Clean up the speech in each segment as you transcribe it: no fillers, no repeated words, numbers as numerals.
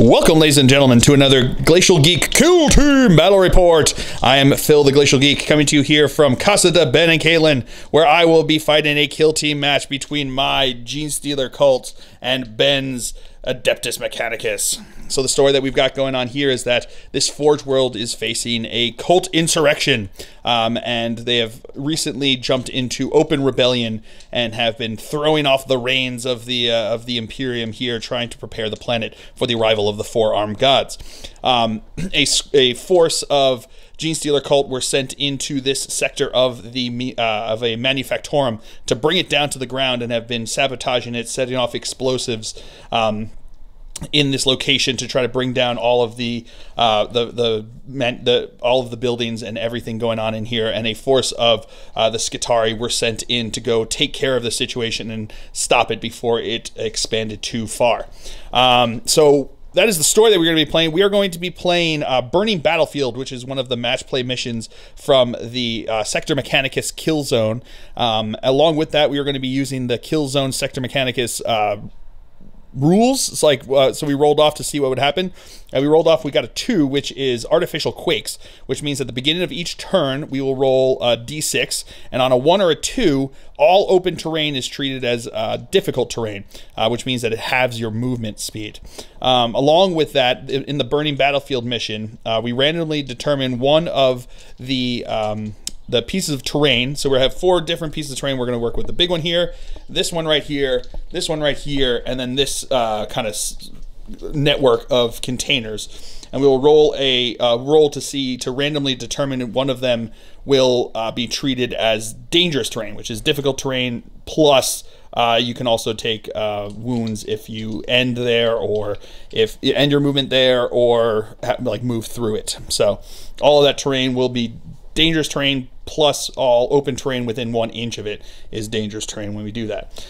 Welcome, ladies and gentlemen, to another Glacial Geek Kill Team Battle Report. I am Phil, the Glacial Geek, coming to you here from Casa de Ben and Caitlin, where I will be fighting a kill team match between my Genestealer Cult and Ben's Adeptus Mechanicus. So the story that we've got going on here is that this Forge world is facing a cult insurrection, and they have recently jumped into open rebellion and have been throwing off the reins of the Imperium here, trying to prepare the planet for the arrival of the four-armed gods. A force of Genestealer Cult were sent into this sector of a manufactorum to bring it down to the ground, and have been sabotaging it, setting off explosives in this location to try to bring down all of all of the buildings and everything going on in here. And a force of the Skitarii were sent in to go take care of the situation and stop it before it expanded too far. So that is the story that we're going to be playing. We are going to be playing Burning Battlefield, which is one of the match play missions from the Sector Mechanicus kill zone. Along with that, we are going to be using the kill zone Sector Mechanicus rules. It's like so we rolled off to see what would happen, and we rolled off. We got a 2, which is artificial quakes, which means at the beginning of each turn we will roll a d6, and on a 1 or a 2, all open terrain is treated as difficult terrain, which means that it halves your movement speed. Along with that, in the Burning Battlefield mission, we randomly determine one of the pieces of terrain. So we have 4 different pieces of terrain we're going to work with. The big one here, this one right here, this one right here, and then this kind of network of containers. And we will roll a roll to randomly determine one of them will be treated as dangerous terrain, which is difficult terrain, plus you can also take wounds if you end there, or if you end your movement there, or like move through it. So all of that terrain will be dangerous terrain, plus all open terrain within 1 inch of it is dangerous terrain when we do that.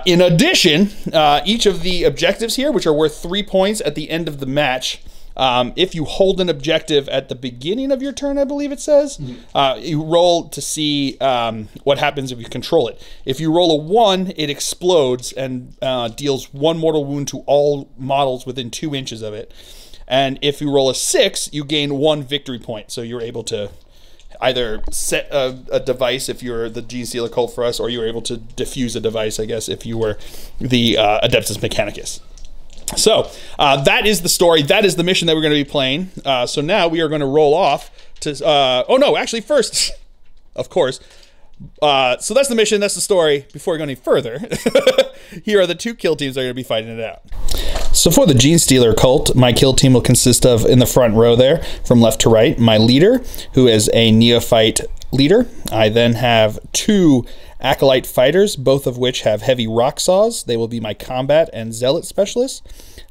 In addition, each of the objectives here, which are worth 3 points at the end of the match, if you hold an objective at the beginning of your turn, I believe it says, you roll to see what happens if you control it. If you roll a 1, it explodes and deals 1 mortal wound to all models within 2 inches of it. And if you roll a 6, you gain 1 victory point. So you're able to either set a device if you're the Genestealer Cult for us, or you're able to defuse a device, I guess, if you were the Adeptus Mechanicus. So that is the story. That is the mission that we're going to be playing. So now we are going to roll off to... oh, no, actually, first, of course. So that's the mission. That's the story. Before we go any further, here are the 2 kill teams that are going to be fighting it out. So for the Genestealer Cult, my kill team will consist of, in the front row there, from left to right, my leader, who is a neophyte leader. I then have 2 acolyte fighters, both of which have heavy rock saws. They will be my combat and zealot specialists.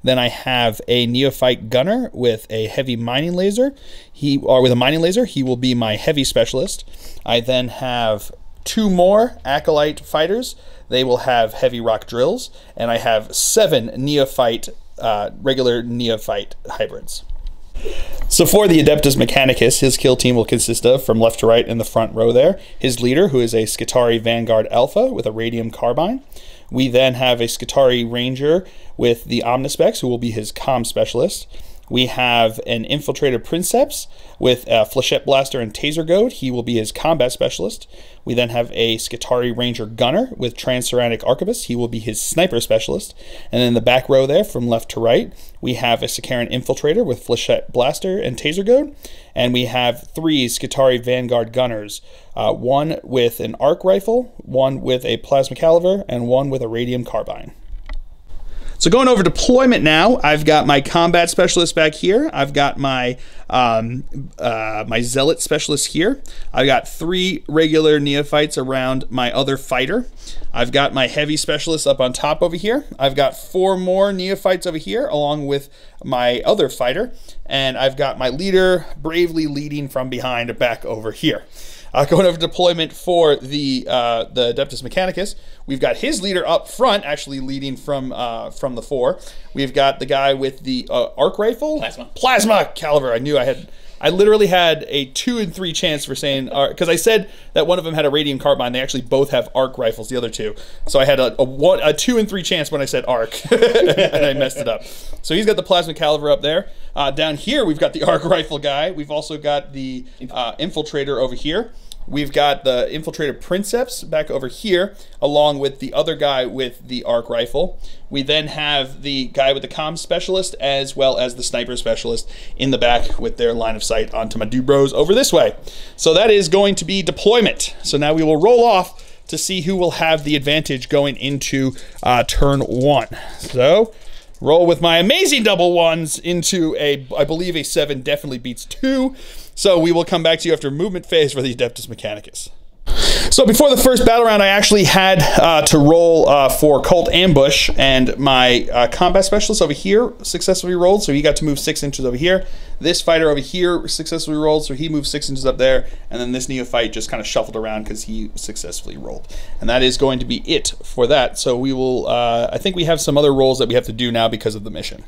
Then I have a neophyte gunner with a heavy mining laser. He will be my heavy specialist. I then have 2 more acolyte fighters. They will have heavy rock drills, and I have 7 neophyte, regular neophyte hybrids. So for the Adeptus Mechanicus, his kill team will consist of, from left to right in the front row there, his leader, who is a Skitarii Vanguard Alpha with a radium carbine. We then have a Skitarii Ranger with the Omnispecs, who will be his comm specialist. We have an Infiltrator Princeps with a Flechette Blaster and Taser Goad. He will be his combat specialist. We then have a Skitarii Ranger Gunner with Transuranic Arquebus. He will be his sniper specialist. And then in the back row there, from left to right, we have a Sicaran Infiltrator with Flechette Blaster and Taser Goad. And we have 3 Skitarii Vanguard Gunners, 1 with an arc rifle, 1 with a plasma caliber, and 1 with a radium carbine. So going over deployment now, I've got my combat specialist back here. I've got my my zealot specialist here. I've got 3 regular neophytes around my other fighter. I've got my heavy specialist up on top over here. I've got 4 more neophytes over here along with my other fighter. And I've got my leader bravely leading from behind back over here. Going over deployment for the Adeptus Mechanicus, we've got his leader up front, actually leading from the 4. We've got the guy with the arc rifle, plasma caliber. I knew I had I literally had a 2 in 3 chance for saying, because I said that one of them had a radium carbine. They actually both have arc rifles, the other two. So I had a 2 in 3 chance when I said arc, and I messed it up. So he's got the plasma caliber up there. Down here, we've got the arc rifle guy. We've also got the infiltrator over here. We've got the infiltrator princeps back over here, along with the other guy with the arc rifle. We then have the guy with the comm specialist, as well as the sniper specialist in the back with their line of sight onto my Dubros over this way. So that is going to be deployment. So now we will roll off to see who will have the advantage going into turn 1. So roll with my amazing double ones into I believe a 7 definitely beats 2. So we will come back to you after movement phase for the Adeptus Mechanicus. So before the first battle round, I actually had to roll for Cult Ambush, and my combat specialist over here successfully rolled, so he got to move 6 inches over here. This fighter over here successfully rolled, so he moved 6 inches up there, and then this neophyte just kind of shuffled around because he successfully rolled. And that is going to be it for that. So we will, I think we have some other rolls that we have to do now because of the mission.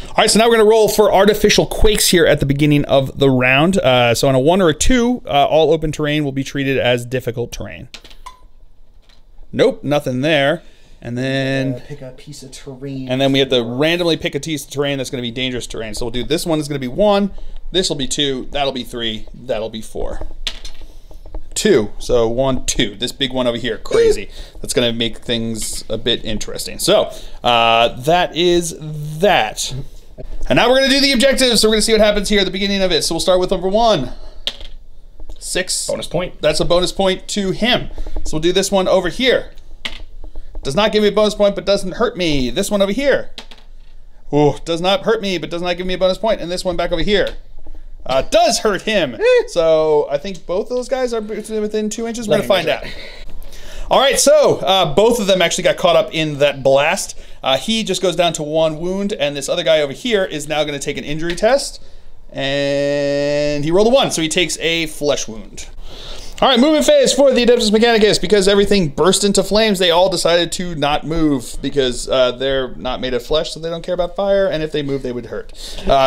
All right, so now we're going to roll for artificial quakes here at the beginning of the round. So on a 1 or a 2, all open terrain will be treated as difficult terrain. Nope, nothing there. And then pick a piece of terrain. And then we have to randomly pick a piece of terrain that's going to be dangerous terrain. So we'll do this one is going to be 1. This will be 2. That'll be 3. That'll be 4. 2. So 1, 2. This big one over here, crazy. That's going to make things a bit interesting. So that is that. And now we're going to do the objectives. So we're going to see what happens here at the beginning of it. So we'll start with number 1. 6. Bonus point. That's a bonus point to him. So we'll do this one over here. Does not give me a bonus point, but doesn't hurt me. This one over here. Oh, does not hurt me, but does not give me a bonus point. And this one back over here. Does hurt him. So I think both of those guys are within 2 inches. We're going to find out. All right, so both of them actually got caught up in that blast. He just goes down to 1 wound, and this other guy over here is now going to take an injury test. And he rolled a 1, so he takes a flesh wound. All right, movement phase for the Adeptus Mechanicus. Because everything burst into flames, they all decided to not move because they're not made of flesh, so they don't care about fire, and if they move, they would hurt.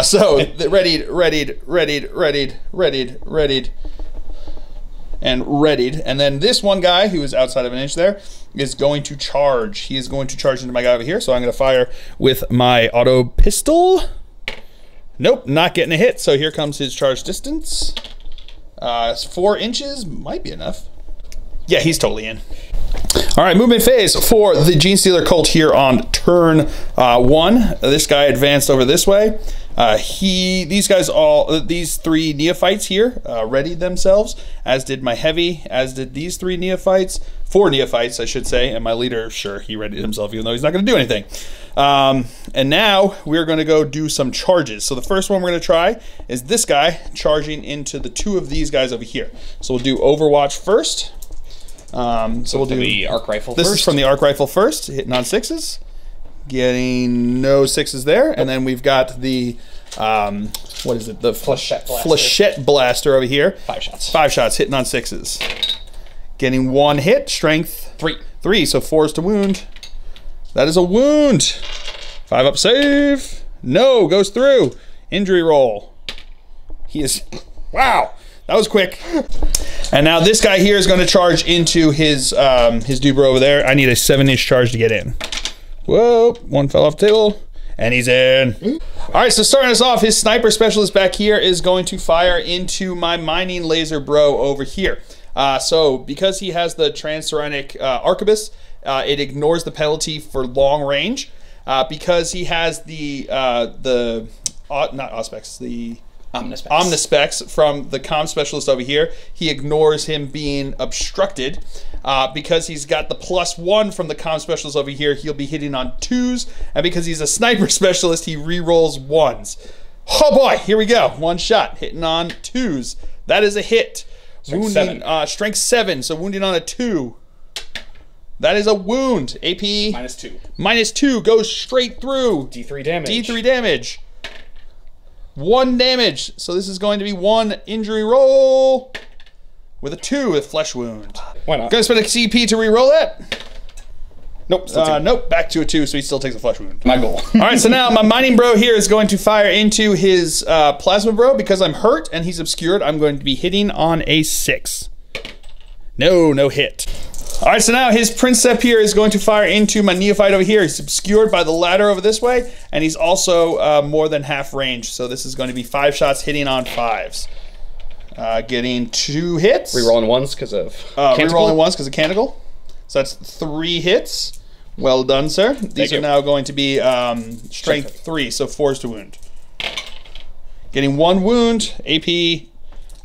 So, readied, and readied. And then this one guy, who is outside of an inch there, is going to charge. He is going to charge into my guy over here, so I'm going to fire with my auto pistol. Nope, not getting a hit, so here comes his charge distance. 4 inches might be enough. Yeah, he's totally in. All right, movement phase for the Genestealer Cult here on turn 1. This guy advanced over this way. These 3 neophytes here readied themselves, as did my heavy, as did these 3 neophytes. 4 neophytes, I should say, and my leader, sure, he readied himself, even though he's not going to do anything. And now we're going to go do some charges. So the first one we're going to try is this guy charging into the 2 of these guys over here. So we'll do Overwatch first. So we'll do the arc rifle this first. This is from the arc rifle first, hitting on 6s. Getting no 6s there. And then we've got the, what is it? The Flechette Blaster over here. 5 shots. 5 shots, hitting on 6s. Getting 1 hit, strength 3, so 4s to wound. That is a wound. 5 up save. No, goes through. Injury roll. He is, wow, that was quick. And now this guy here is going to charge into his Dubro over there. I need a 7-inch charge to get in. Whoa, 1 fell off the table, and he's in. All right, so starting us off, his sniper specialist back here is going to fire into my mining laser bro over here. So because he has the Transuranic Arquebus, it ignores the penalty for long range. Because he has the Omnispecs from the comm specialist over here, he ignores him being obstructed. Because he's got the +1 from the comm specialist over here, he'll be hitting on 2s. And because he's a sniper specialist, he re-rolls 1s. Oh boy, here we go. 1 shot, hitting on 2s. That is a hit. Strength Wounding, 7. Strength 7, so wounding on a 2. That is a wound. AP -2. -2 goes straight through. D3 damage. D3 damage. 1 damage. So this is going to be 1 injury roll with a 2 with flesh wound. Why not? Gonna spend a CP to re-roll that. Nope. Nope. Back to a 2, so he still takes a flesh wound. My goal. All right, so now my mining bro here is going to fire into his plasma bro. Because I'm hurt and he's obscured, I'm going to be hitting on a 6. No hit. All right, so now his Princep here is going to fire into my Neophyte over here. He's obscured by the ladder over this way, and he's also more than half range. So this is going to be 5 shots hitting on 5s. Getting 2 hits. Rerolling ones because of Rerolling ones because of Canticle. So that's 3 hits. Well done, sir. These are now going to be strength 3, so 4s to wound. Getting 1 wound. AP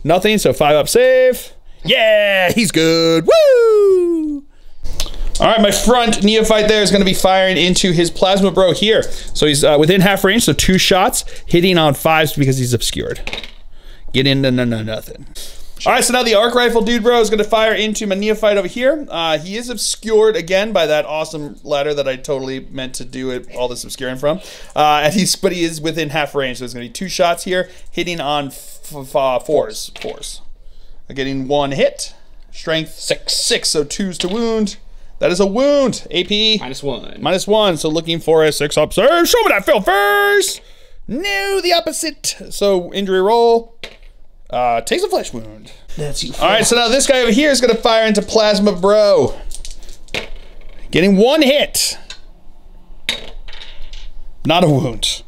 nothing, so 5 up save. Yeah, he's good. Woo! All right, my front Neophyte there is going to be firing into his Plasma Bro here. So he's within half range, so 2 shots, hitting on 5s because he's obscured. Get into nothing. All right, so now the Arc Rifle Dude Bro is going to fire into my Neophyte over here. He is obscured again by that awesome ladder that I totally meant to do all this obscuring from. But he is within half range, so it's going to be 2 shots here, hitting on 4s. Getting 1 hit. Strength 6, so 2s to wound. That is a wound. AP -1. -1. So looking for a 6 up serve. Show me that Phil first. No, the opposite. So injury roll. Takes a flesh wound. That's you. All right, so now this guy over here is going to fire into Plasma Bro. Getting 1 hit. Not a wound.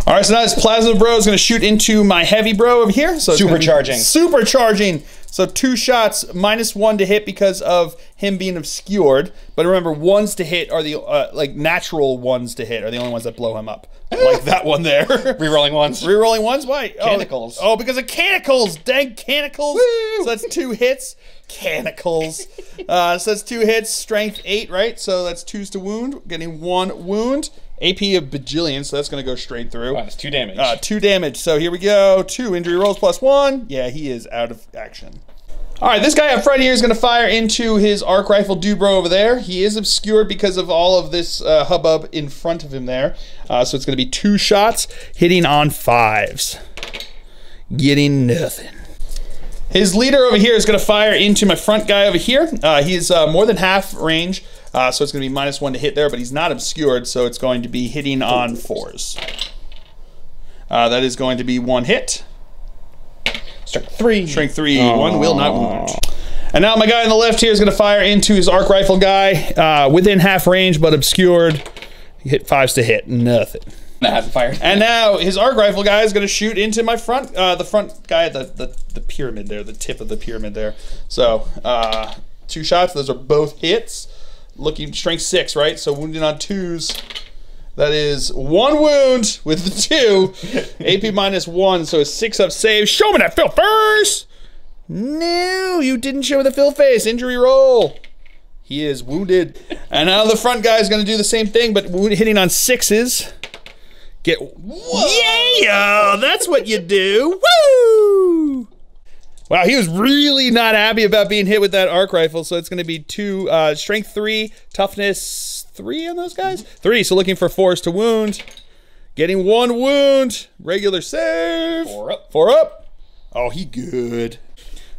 All right, so now this Plasma Bro is going to shoot into my Heavy Bro over here. So supercharging. Supercharging. So 2 shots, -1 to hit because of him being obscured. But remember, 1s to hit are the like natural 1s to hit are the only ones that blow him up. Like that one there. Rerolling ones. Rerolling ones? Why? Canticles. Oh, because of Canticles. Dang Canticles. Woo! So that's 2 hits. Canticles. So that's 2 hits. Strength 8, right? So that's 2s to wound. Getting 1 wound. AP of bajillion, so that's going to go straight through. Wow, that's 2 damage. 2 damage. So here we go. 2 injury rolls +1. Yeah, he is out of action. All right, this guy up front here is going to fire into his Arc Rifle Dude Bro over there. He is obscured because of all of this hubbub in front of him there. So it's going to be 2 shots hitting on 5s. Getting nothing. His leader over here is going to fire into my front guy over here. He's more than half range. So it's going to be -1 to hit there, but he's not obscured, so it's going to be hitting on 4s. That is going to be 1 hit. Strength 3. Strength 3. 1 will not wound. And now my guy on the left here is going to fire into his Arc Rifle guy, within half range, but obscured. He hit 5s to hit. Nothing. That hasn't fired. And now his Arc Rifle guy is going to shoot into my front, the front guy at the pyramid there, the tip of the pyramid there. So 2 shots. Those are both hits. Looking strength 6, right? So wounding on 2s. That is 1 wound with the 2. AP -1, so a 6 up save. Show me that Phil first. No, you didn't show me the Phil face. Injury roll. He is wounded. And now the front guy is going to do the same thing, but hitting on 6s. Get. Whoa. Yeah, that's what you do. Woo! Wow, he was really not happy about being hit with that Arc Rifle, so it's going to be 2, strength 3, toughness 3 on those guys? 3, so looking for 4s to wound. Getting 1 wound. Regular save. 4 up. 4 up. Oh, he good.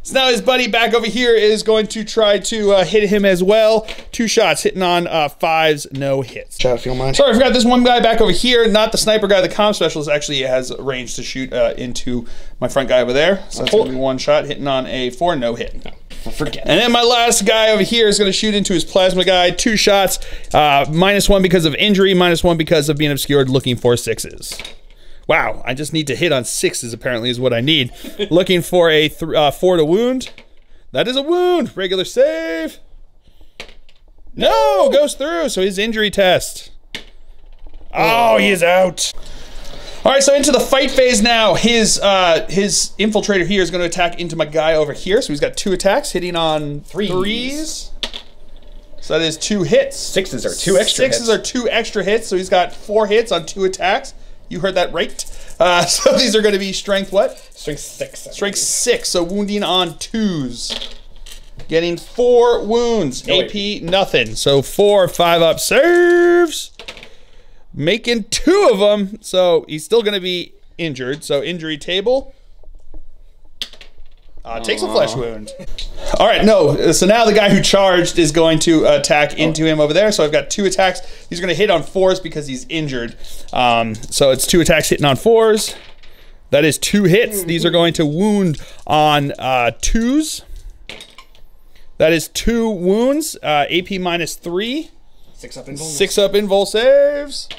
So now his buddy back over here is going to try to hit him as well. 2 shots, hitting on 5s, no hits. Try to feel mine. Sorry, I forgot this one guy back over here, not the sniper guy, the comm specialist, actually has range to shoot into my front guy over there. So that's going to be 1 shot, hitting on a 4, no hit. No, forget it. And then my last guy over here is going to shoot into his plasma guy. 2 shots, -1 because of injury, -1 because of being obscured, looking for 6s. Wow, I just need to hit on 6s apparently is what I need. Looking for a 4 to wound. That is a wound. Regular save. No, goes through. So his injury test. Oh, he is out. All right, so into the fight phase now. His infiltrator here is going to attack into my guy over here. So he's got 2 attacks, hitting on 3s. So that is 2 hits. 6s are 2 extra hits. 6s are 2 extra hits. So he's got 4 hits on 2 attacks. You heard that right. So these are going to be strength what? Strength 6. Strength 6, so wounding on 2s. Getting 4 wounds. No, AP, nothing. So 4, 5 up serves. Making 2 of them. So he's still going to be injured. So injury table. Takes a flesh wound. All right, no. So now the guy who charged is going to attack into him over there. So I've got 2 attacks. He's going to hit on 4s because he's injured. So it's 2 attacks hitting on 4s. That is 2 hits. These are going to wound on 2s. That is 2 wounds. AP -3. 6 up invul. 6 up invul saves.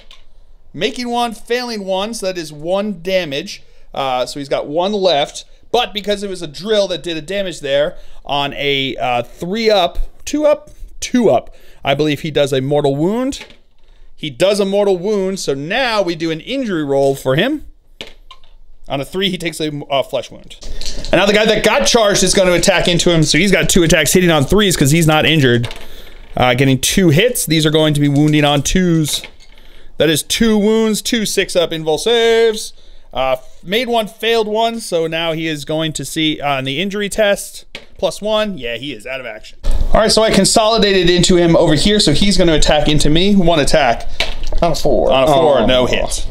Making 1, failing 1. So that is 1 damage. So he's got 1 left. But because it was a drill that did a damage there on a 3 up, 2 up, 2 up, I believe he does a mortal wound. He does a mortal wound. So now we do an injury roll for him. On a 3, he takes a flesh wound. And now the guy that got charged is going to attack into him. So he's got 2 attacks hitting on 3s because he's not injured. Getting 2 hits. These are going to be wounding on 2s. That is 2 wounds, 2 6-up invul saves. Made 1, failed 1. So now he is going to see on the injury test. +1. Yeah, he is out of action. All right, so I consolidated into him over here. So he's going to attack into me. 1 attack. On a 4. On a 4, no hit.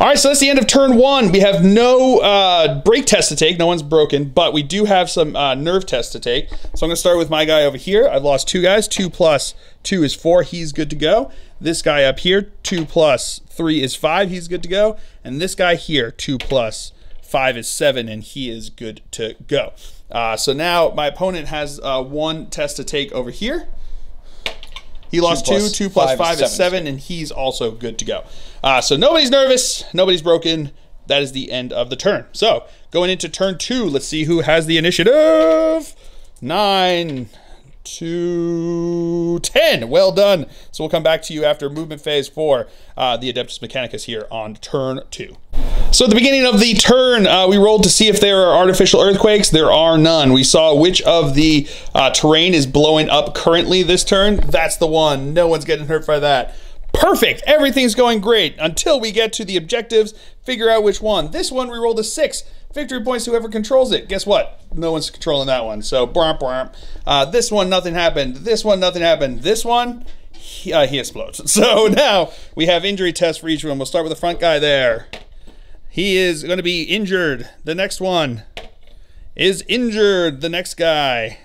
All right, so that's the end of turn 1. We have no break test to take. No one's broken, but we do have some nerve tests to take. So I'm going to start with my guy over here. I've lost 2 guys. 2 + 2 is 4. He's good to go. This guy up here, 2 + 3 is 5. He's good to go. And this guy here, 2 + 5 is 7, and he is good to go. So now my opponent has 1 test to take over here. He lost 2. 2 + 5 is 7, and he's also good to go. So nobody's nervous. Nobody's broken. That is the end of the turn. So going into turn 2, let's see who has the initiative. 9 to 10. Well done. So we'll come back to you after movement phase for the Adeptus Mechanicus here on turn 2. So at the beginning of the turn, we rolled to see if there are artificial earthquakes. There are none. We saw which of the terrain is blowing up currently this turn. That's the one. No one's getting hurt by that. Perfect. Everything's going great until we get to the objectives. Figure out which one. This one, we rolled a 6. Victory points whoever controls it. Guess what? No one's controlling that one. So, bromp, bromp. This one, nothing happened. This one, nothing happened. This one, he explodes. So now we have injury tests for each one. We'll start with the front guy there. He is going to be injured. The next one is injured. The next guy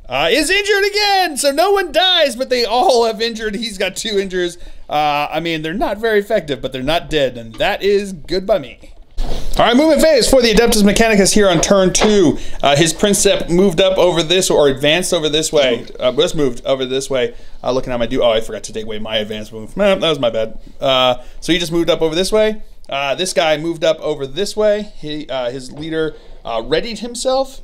is injured again. So no one dies, but they all have injured. He's got 2 injuries. I mean, they're not very effective, but they're not dead, and that is good by me. All right, movement phase for the Adeptus Mechanicus here on turn 2. His Princeps moved up over this, or advanced over this way. Was moved over this way. Looking at my I forgot to take away my advanced move. That was my bad. So he just moved up over this way. This guy moved up over this way. His leader readied himself.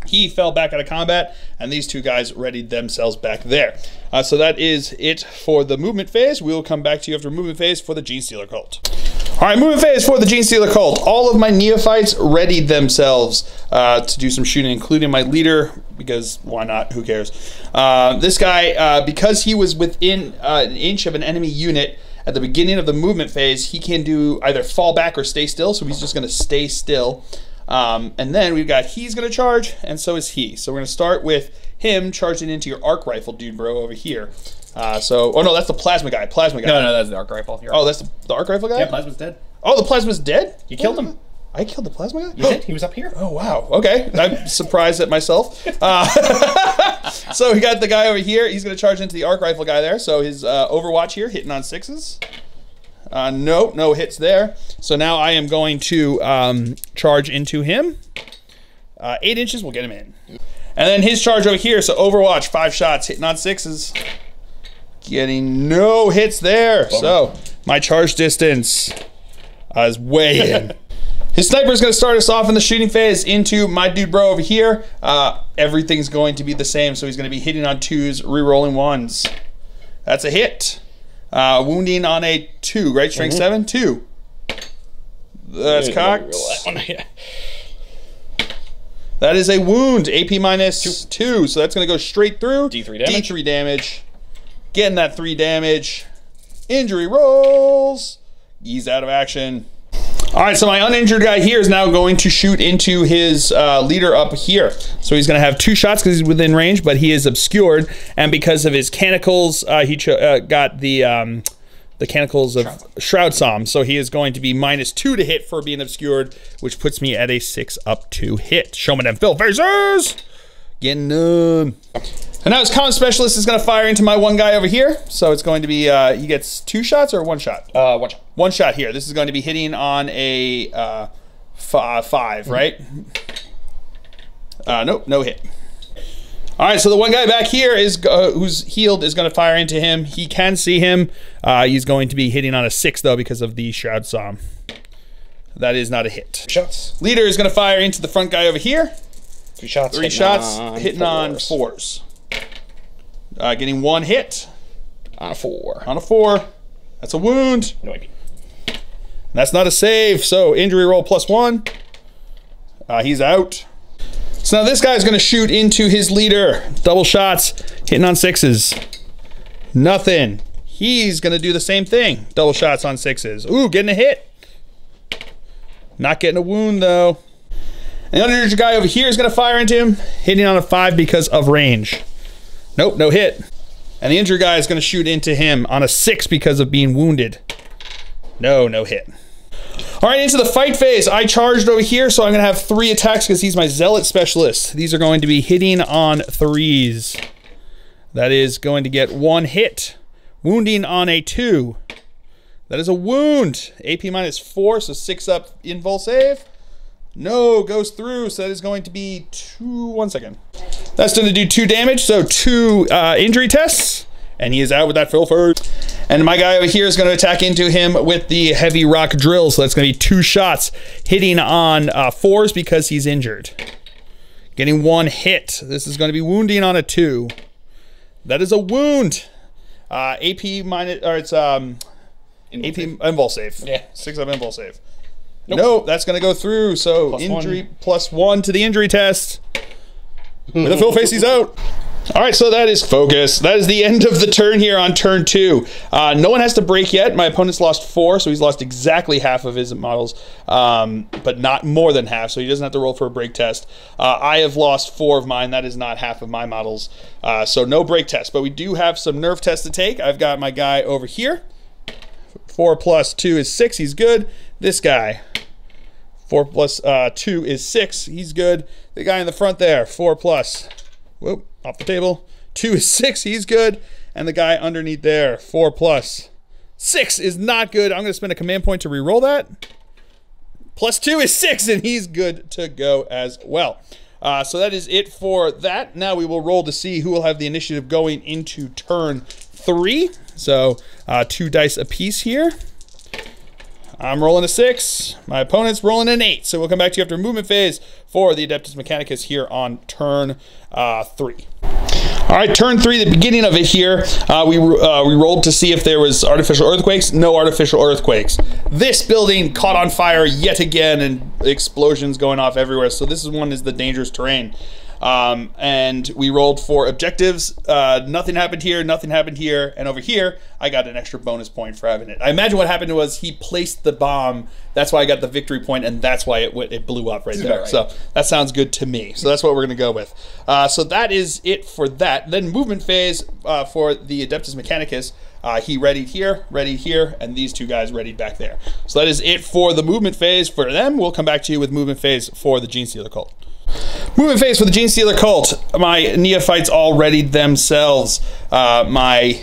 He fell back out of combat, and these 2 guys readied themselves back there. So that is it for the movement phase. We will come back to you after movement phase for the Genestealer Cult. All right, movement phase for the Genestealer Cult. All of my neophytes readied themselves to do some shooting, including my leader, because why not? Who cares? This guy, because he was within an inch of an enemy unit at the beginning of the movement phase, he can do either fall back or stay still, so he's just going to stay still. And then we've got he's going to charge, and so is he. So we're going to start with him charging into your arc rifle dude bro over here. Oh no, that's the plasma guy. No, that's the arc rifle. Oh, that's the arc rifle guy? Yeah, plasma's dead. Oh, the plasma's dead? You killed him. I killed the plasma guy? You did? He was up here. Oh, wow. Okay. I'm surprised at myself. So we got the guy over here. He's going to charge into the arc rifle guy there. So his Overwatch here, hitting on 6s. Nope, no hits there. So now I am going to charge into him. 8 inches will get him in. And then his charge over here. So Overwatch, 5 shots, hitting on 6s. Getting no hits there. Bummer. So my charge distance is way in. His sniper is going to start us off in the shooting phase into my dude bro over here. Everything's going to be the same. So he's going to be hitting on 2s, re-rolling 1s. That's a hit. Wounding on a 2, right? Strength 7, 2. That's cocked. That is a wound. AP -2. So that's going to go straight through. D3 damage. D3 damage. Getting that 3 damage. Injury rolls. He's out of action. All right, so my uninjured guy here is now going to shoot into his leader up here. So he's going to have 2 shots because he's within range, but he is obscured. And because of his canicles, he got the the Canticles of Shroud Psalm. So he is going to be -2 to hit for being obscured, which puts me at a 6+2 hit. Show me them Phil phasers. Getting none. And now his Common Specialist is going to fire into my one guy over here. So it's going to be, he gets 2 shots or 1 shot? 1 shot. 1 shot here. This is going to be hitting on a 5, right? Nope, no hit. All right, so the one guy back here is who's healed is going to fire into him. He can see him. He's going to be hitting on a 6, though, because of the Shroud Psalm. That is not a hit. Shots. Leader is going to fire into the front guy over here. 3 shots. 3 shots, hitting on 4s. Getting 1 hit. On a 4. On a 4. That's a wound. No IP. And that's not a save, so injury roll +1. He's out. So now this guy's going to shoot into his leader. Double shots, hitting on 6s. Nothing. He's going to do the same thing. Double shots on 6s. Ooh, getting a hit. Not getting a wound, though. And the other guy over here is going to fire into him, hitting on a 5 because of range. Nope, no hit. And the injured guy is going to shoot into him on a 6 because of being wounded. No hit. All right, into the fight phase. I charged over here, so I'm going to have 3 attacks because he's my Zealot Specialist. These are going to be hitting on 3s. That is going to get 1 hit. Wounding on a 2. That is a wound. AP -4, so 6+ invul save. No, goes through, so that is going to be 2, 1 second. That's going to do 2 damage, so 2 injury tests. And he is out with that fill first. And my guy over here is going to attack into him with the heavy rock drill. So that's going to be 2 shots hitting on 4s because he's injured. Getting 1 hit. This is going to be wounding on a 2. That is a wound. AP minus, or it's AP invul save. Yeah. 6+ invul save. Nope. No, that's going to go through. So +1. injury +1 to the injury test. With a fill face, he's out. All right, so that is focus. That is the end of the turn here on turn 2. No one has to break yet. My opponent's lost 4, so he's lost exactly half of his models, but not more than half, so he doesn't have to roll for a break test. I have lost 4 of mine. That is not half of my models, so no break test. But we do have some nerf tests to take. I've got my guy over here. 4 + 2 is 6. He's good. This guy. 4 + 2 is 6. He's good. The guy in the front there. 4 +. Whoop. Off the table. 2 is 6. He's good. And the guy underneath there, 4 + 6 is not good. I'm going to spend a command point to re-roll that. +2 is 6, and he's good to go as well. So that is it for that. Now we will roll to see who will have the initiative going into turn 3. So 2 dice apiece here. I'm rolling a 6. My opponent's rolling an 8. So we'll come back to you after movement phase for the Adeptus Mechanicus here on turn 3. All right, turn 3, the beginning of it here, we rolled to see if there was artificial earthquakes. No artificial earthquakes. This building caught on fire yet again, and explosions going off everywhere. So this one is the dangerous terrain. And we rolled for objectives. Nothing happened here, nothing happened here, and over here I got an extra bonus point for having it. I imagine what happened was he placed the bomb. That's why I got the victory point, and that's why it blew up right there. Right. So that sounds good to me. So that's what we're gonna go with. So that is it for that. Then movement phase for the Adeptus Mechanicus. He readied here, and these 2 guys readied back there. So that is it for the movement phase for them. We'll come back to you with movement phase for the Genestealer Cult. Movement phase for the Genestealer Cult. My neophytes all readied themselves. My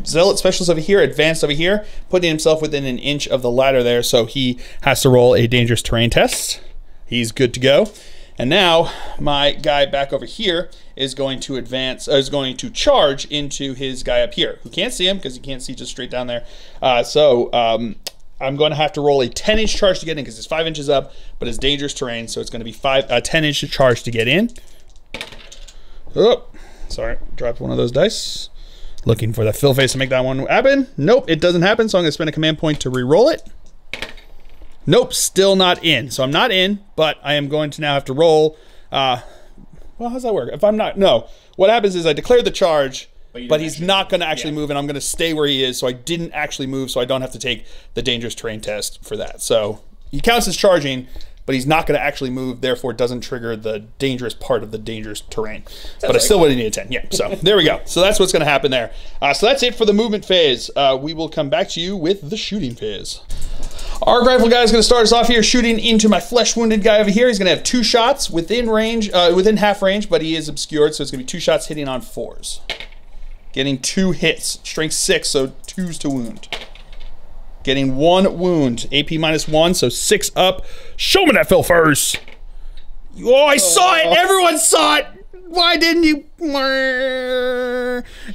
Zealot Specialist over here, advanced over here, putting himself within an inch of the ladder there, so he has to roll a dangerous terrain test. He's good to go. And now my guy back over here is going to advance, is going to charge into his guy up here, who can't see him because he can't see just straight down there. I'm going to have to roll a 10-inch charge to get in because it's 5 inches up, but it's dangerous terrain, so it's going to be 10-inch charge to get in. Oh, sorry, dropped one of those dice. Looking for that fill face to make that one happen. Nope, it doesn't happen, so I'm going to spend a command point to re-roll it. Nope, still not in. So I'm not in, but I am going to now have to roll. Well, how's that work? If I'm not, no. What happens is I declare the charge, but he's not going to actually move, and I'm going to stay where he is, so I didn't actually move, so I don't have to take the dangerous terrain test for that. So he counts as charging, but he's not going to actually move, therefore it doesn't trigger the dangerous part of the dangerous terrain. But I still would need a 10. Yeah, so there we go. So that's what's going to happen there. So that's it for the movement phase. We will come back to you with the shooting phase. Our rifle guy is going to start us off here shooting into my flesh wounded guy over here. He's going to have 2 shots within range, within half range, but he is obscured, so it's going to be 2 shots hitting on 4s. Getting 2 hits, strength 6, so 2s to wound. Getting 1 wound, AP -1, so 6 up. Show me that Phil first. Oh, I saw it. Everyone saw it. Why didn't you?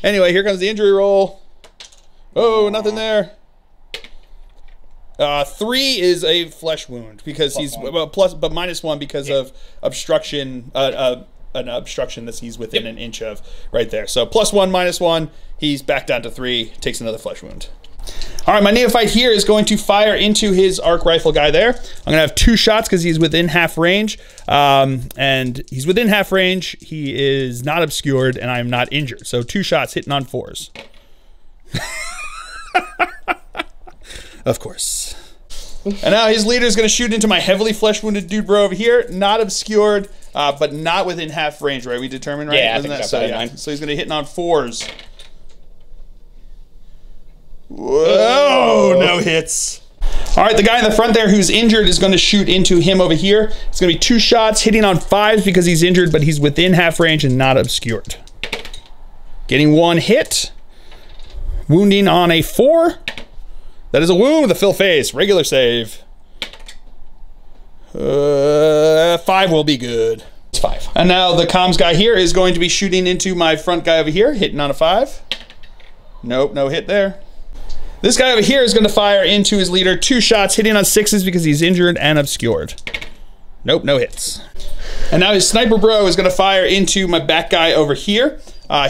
Anyway, here comes the injury roll. Oh, nothing there. 3 is a flesh wound because he's but -1 because of obstruction. An obstruction that he's within an inch of right there. So +1, -1. He's back down to 3. Takes another flesh wound. All right, my neophyte here is going to fire into his arc rifle guy there. I'm going to have 2 shots because he's within half range. And he's within half range. He is not obscured, and I am not injured. So 2 shots hitting on 4s. Of course. And now his leader is going to shoot into my heavily flesh wounded dude bro over here. Not obscured, but not within half range, right? We determined, right? Yeah, I think that's so, yeah. So he's going to hit on 4s. Whoa, no hits. All right, the guy in the front there who's injured is going to shoot into him over here. It's going to be 2 shots hitting on 5s because he's injured, but he's within half range and not obscured. Getting 1 hit. Wounding on a 4. That is a wound with a fill phase. Regular save. 5 will be good. It's 5. And now the comms guy here is going to be shooting into my front guy over here, hitting on a 5. Nope, no hit there. This guy over here is going to fire into his leader. 2 shots hitting on 6s because he's injured and obscured. Nope, no hits. And now his sniper bro is going to fire into my back guy over here.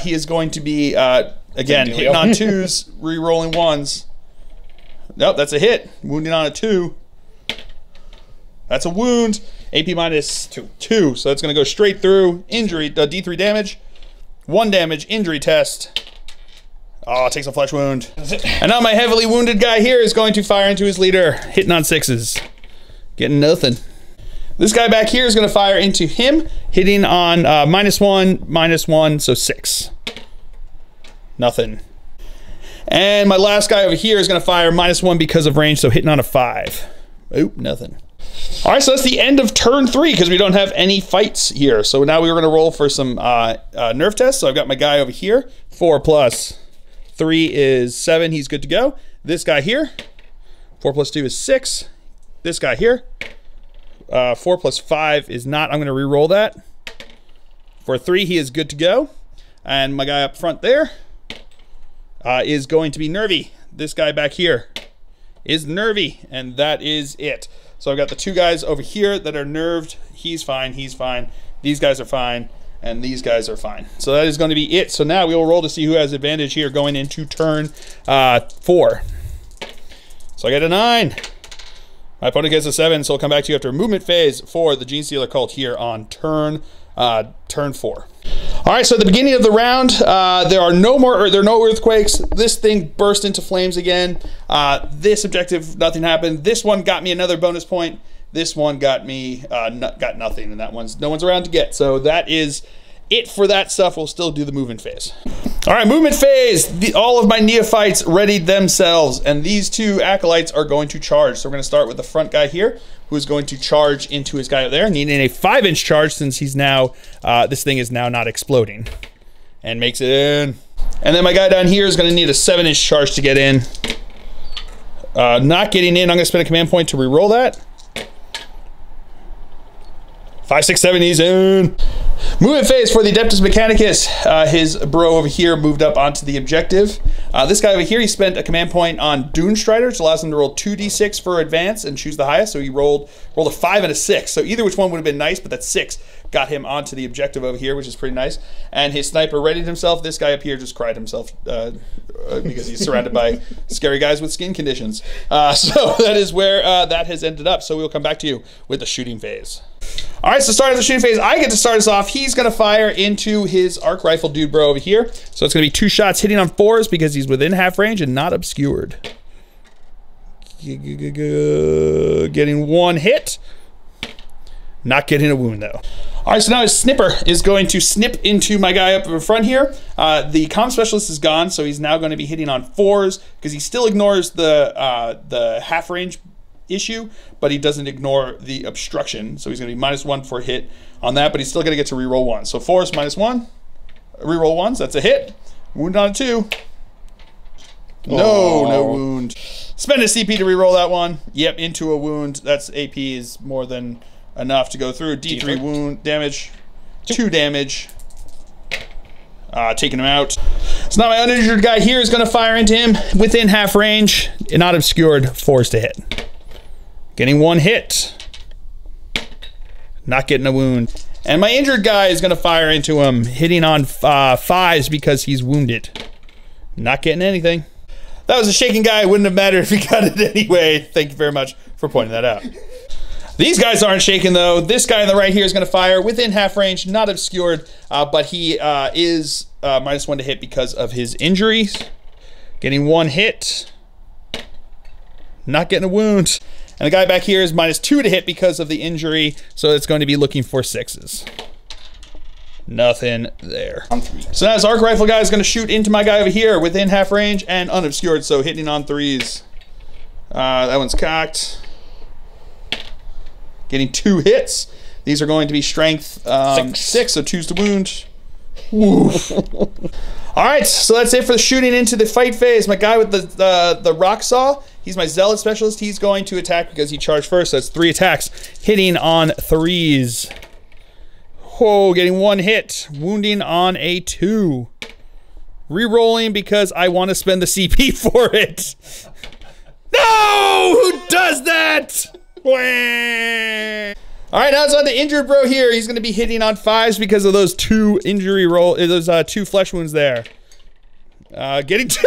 He is going to be, again, hitting on 2s, re-rolling 1s. Nope, that's a hit. Wounding on a 2. That's a wound. AP -2. So it's going to go straight through. Injury, D3 damage. 1 damage, injury test. Oh, it takes a flesh wound. And now my heavily wounded guy here is going to fire into his leader, hitting on 6s. Getting nothing. This guy back here is going to fire into him, hitting on -1, -1, so 6. Nothing. And my last guy over here is going to fire -1 because of range, so hitting on a 5. Oop, nothing. All right, so that's the end of turn 3 because we don't have any fights here. So now we're going to roll for some nerf tests. So I've got my guy over here, 4 + 3 is 7. He's good to go. This guy here, 4 + 2 is 6. This guy here, 4 + 5 is not. I'm going to re-roll that. For 3, he is good to go. And my guy up front there is going to be nervy. This guy back here is nervy, and that is it. So I've got the 2 guys over here that are nerved. He's fine, he's fine. These guys are fine, and these guys are fine. So that is going to be it. So now we will roll to see who has advantage here going into turn 4. So I get a 9. My opponent gets a 7, so I'll come back to you after a movement phase for the Genestealer Cult here on turn 4. All right, so at the beginning of the round, there are no earthquakes. This thing burst into flames again. This objective, nothing happened. This one got me another bonus point. This one got me got nothing, and that no one's around to get. So that is it for that stuff. We'll still do the movement phase. All right, movement phase. All of my neophytes readied themselves, and these 2 acolytes are going to charge. So we're going to start with the front guy here, who is going to charge into his guy up there, needing a 5-inch charge since he's now, this thing is now not exploding. And makes it in. And then my guy down here is going to need a 7-inch charge to get in. Not getting in, I'm going to spend a command point to re-roll that. 5, 6, 7, he's in. Movement phase for the Adeptus Mechanicus. His bro over here moved up onto the objective. This guy over here, he spent a command point on Dune Strider, which allows him to roll 2d6 for advance and choose the highest. So he rolled a 5 and a 6. So either which one would have been nice, but that 6 got him onto the objective over here, which is pretty nice. And his sniper readied himself. This guy up here just cried himself because he's surrounded by scary guys with skin conditions. So that is where that has ended up. So we'll come back to you with the shooting phase. All right, so starting the shooting phase, I get to start us off. He's going to fire into his arc rifle dude bro over here. So it's going to be 2 shots hitting on 4s because he's within half range and not obscured. Getting 1 hit. Not getting a wound though. All right, so now his snipper is going to snip into my guy up in front here. The comm specialist is gone, so he's now going to be hitting on 4s because he still ignores the half range issue, but he doesn't ignore the obstruction. So he's going to be -1 for a hit on that, but he's still going to get to reroll 1. So 4s -1, reroll 1s. That's a hit. Wound on a 2. No wound. Spend a CP to reroll that one. Yep, into a wound. That's AP is more than enough to go through. D3 wound damage, 2 damage. Taking him out. So now my uninjured guy here is going to fire into him within half range, not obscured, 4s to hit. Getting 1 hit. Not getting a wound. And my injured guy is going to fire into him, hitting on 5s because he's wounded. Not getting anything. That was a shaking guy. It wouldn't have mattered if he got it anyway. Thank you very much for pointing that out. These guys aren't shaken though. This guy on the right here is going to fire within half range, not obscured, but he is -1 to hit because of his injuries. Getting 1 hit. Not getting a wound. And the guy back here is -2 to hit because of the injury, so it's going to be looking for 6s. Nothing there. So now this arc rifle guy is going to shoot into my guy over here within half range and unobscured, so hitting on 3s. That one's cocked. Getting 2 hits. These are going to be strength 6, so 2s to wound. All right, so that's it for the shooting into the fight phase. My guy with the rock saw, he's my zealot specialist. He's going to attack because he charged first. So that's 3 attacks, hitting on 3s. Whoa, getting 1 hit, wounding on a 2. Rerolling because I want to spend the CP for it. No, who does that? All right, now it's on the injured bro here. He's going to be hitting on 5s because of those 2 injury those 2 flesh wounds there. Getting 2.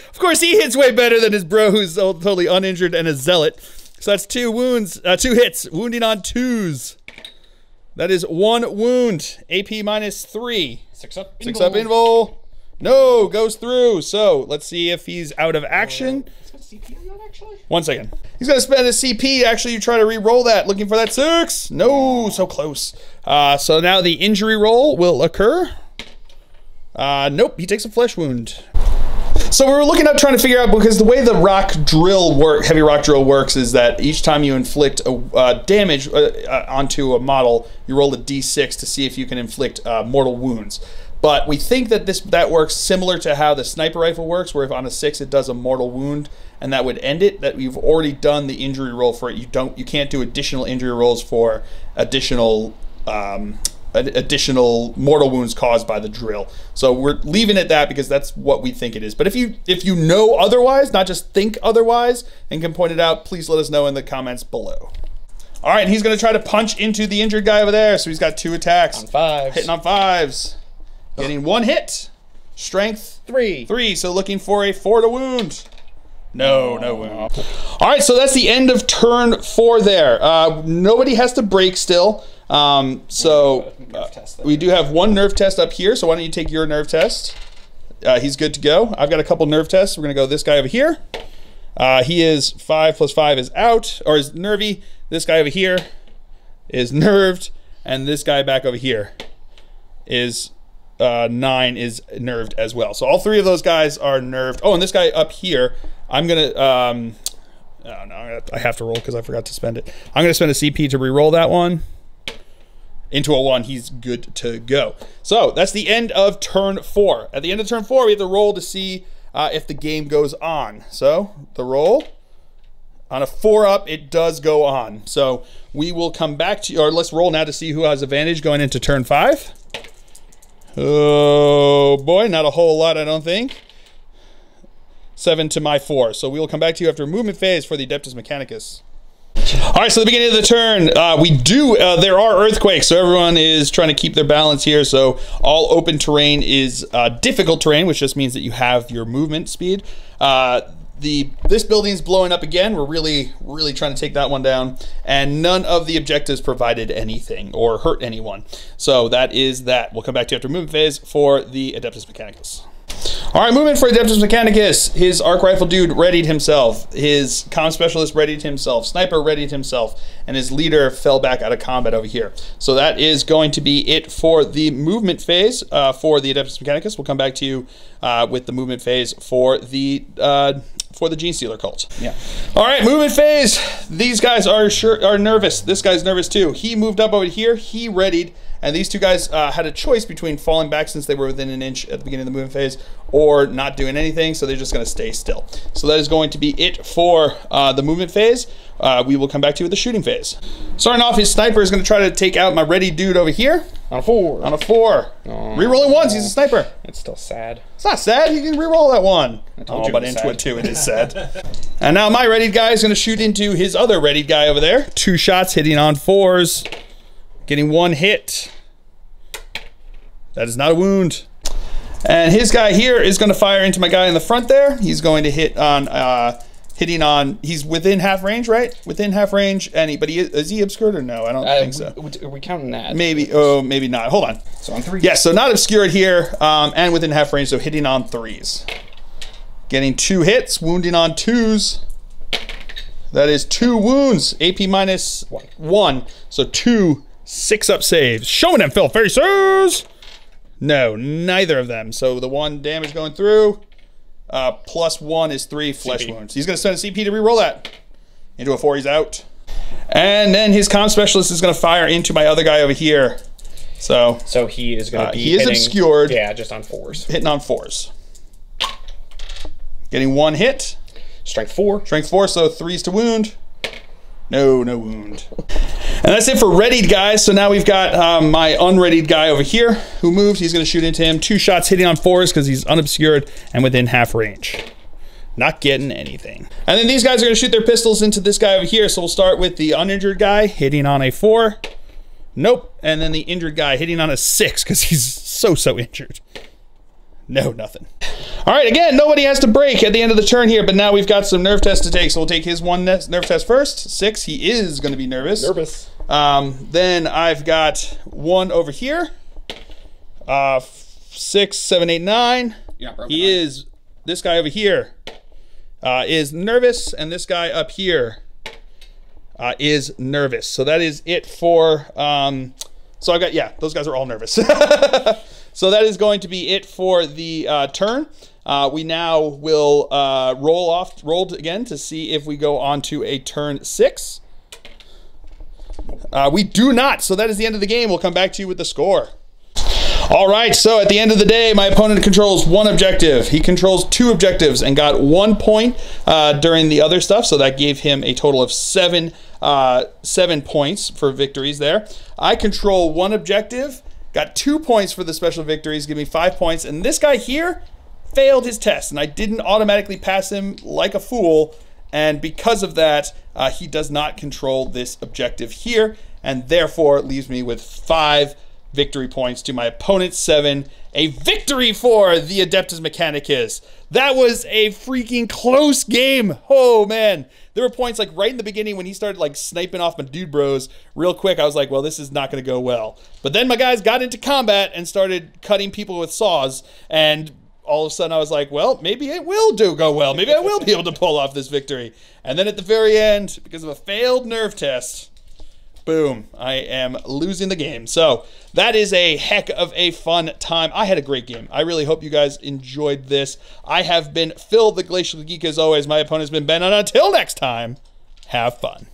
Of course, he hits way better than his bro who's totally uninjured and a zealot. So that's 2 wounds, 2 hits, wounding on 2s. That is 1 wound. AP -3. 6 up. 6 up invul. No, goes through. So let's see if he's out of action. One second. He's going to spend a CP. Actually, you try to re-roll that. Looking for that 6. No, so close. So now the injury roll will occur. Nope, he takes a flesh wound. So we were looking up trying to figure out, because the way the heavy rock drill works is that each time you inflict damage onto a model, you roll a d6 to see if you can inflict mortal wounds. But we think that that works similar to how the sniper rifle works, where if on a 6 it does a mortal wound, and that would end it. That you've already done the injury roll for it. You can't do additional injury rolls for additional mortal wounds caused by the drill. So we're leaving it at that because that's what we think it is. But if you know otherwise, not just think otherwise, and can point it out, please let us know in the comments below. All right, and he's going to try to punch into the injured guy over there. So he's got 2 attacks. On 5s. Hitting on 5s. Getting 1 hit. Strength 3. So looking for a 4 to wound. No wound. All right, so that's the end of turn 4 there. Nobody has to break still. We do have 1 nerve test up here. So why don't you take your nerve test? He's good to go. I've got a couple nerve tests. We're going to go this guy over here. He is 5 + 5 is out, or is nervy. This guy over here is nerved, and this guy back over here is 9 is nerved as well. So all 3 of those guys are nerved. Oh, and this guy up here, I'm gonna oh no, I have to roll because I forgot to spend it. I'm gonna spend a CP to re-roll that one into a 1. He's good to go. So that's the end of turn 4. At the end of turn 4, we have to roll to see if the game goes on. So the roll on a 4 up, it does go on. So we will come back to, or let's roll now to see who has advantage going into turn 5. Oh boy, not a whole lot, I don't think. 7 to my 4. So we will come back to you after a movement phase for the Adeptus Mechanicus. All right, so the beginning of the turn, there are earthquakes, so everyone is trying to keep their balance here. So all open terrain is difficult terrain, which just means that you have your movement speed. This building's blowing up again. We're really trying to take that one down, and none of the objectives provided anything or hurt anyone. So that is that. We'll come back to you after movement phase for the Adeptus Mechanicus. All right, movement for Adeptus Mechanicus. His arc rifle dude readied himself. His comm specialist readied himself. Sniper readied himself. And his leader fell back out of combat over here. So that is going to be it for the movement phase for the Adeptus Mechanicus. We'll come back to you with the movement phase for the Genestealer Cult. Yeah. All right, movement phase. These guys are nervous. This guy's nervous too. He moved up over here. He readied. And these two guys had a choice between falling back since they were within an inch at the beginning of the movement phase or not doing anything, so they're just going to stay still. So that is going to be it for the movement phase. We will come back to you with the shooting phase. Starting off, his sniper is going to try to take out my ready dude over here. On a 4. On a 4. Rerolling ones, he's a sniper. It's still sad. It's not sad, you can reroll that one. told you but it was into sad. it too, it is sad. And now my readied guy is going to shoot into his other readied guy over there. 2 shots hitting on 4s. Getting 1 hit. That is not a wound. And his guy here is going to fire into my guy in the front there. He's going to hit on, he's within half range, right? Within half range. But is he obscured or no? I don't think so. Are we counting that? Maybe, oh, maybe not. Hold on. So on 3. Yeah, so not obscured here, and within half range, so hitting on 3s. Getting 2 hits, wounding on 2s. That is 2 wounds, AP minus 1. So 2 6-up saves. Showing them, Phil faces! No, neither of them. So the 1 damage going through, plus 1 is 3 flesh wounds. He's going to spend a CP to reroll that. Into a 4, he's out. And then his comm specialist is going to fire into my other guy over here. So he is going to be he is obscured. Yeah, just on 4s. Hitting on 4s. Getting 1 hit. Strength 4. Strength 4, so 3s to wound. No wound. And that's it for readied guys. So now we've got my unreadied guy over here who moved. He's going to shoot into him. 2 shots hitting on 4s because he's unobscured and within half range. Not getting anything. And then these guys are going to shoot their pistols into this guy over here. So we'll start with the uninjured guy hitting on a 4. Nope. And then the injured guy hitting on a 6 because he's so injured. No, nothing. All right, again, nobody has to break at the end of the turn here, but now we've got some nerve tests to take, so we'll take his 1 nerve test first. 6, he is going to be nervous. Then I've got 1 over here. 6, 7, 8, 9. He is, this guy over here is nervous, and this guy up here is nervous. So that is it for, so I've got, yeah, those guys are all nervous. So that is going to be it for the turn. We now will roll again to see if we go on to a turn 6. We do not, so that is the end of the game. We'll come back to you with the score. All right, so at the end of the day, my opponent controls 1 objective. He controls 2 objectives and got 1 point during the other stuff, so that gave him a total of 7 points for victories there. I control 1 objective. Got 2 points for the special victories, give me 5 points. And this guy here failed his test, and I didn't automatically pass him like a fool. And because of that, he does not control this objective here, and therefore leaves me with 5 victory points to my opponent's 7. A victory for the Adeptus Mechanicus. That was a freaking close game. Oh, man. There were points like right in the beginning when he started like sniping off my dude bros real quick. I was like, well, this is not going to go well. But then my guys got into combat and started cutting people with saws. And all of a sudden I was like, well, maybe it will go well. Maybe I will be able to pull off this victory. And then at the very end, because of a failed nerve test, boom, I am losing the game. So that is a heck of a fun time. I had a great game. I really hope you guys enjoyed this. I have been Phil the Glacial Geek as always. My opponent has been Ben, and until next time, have fun.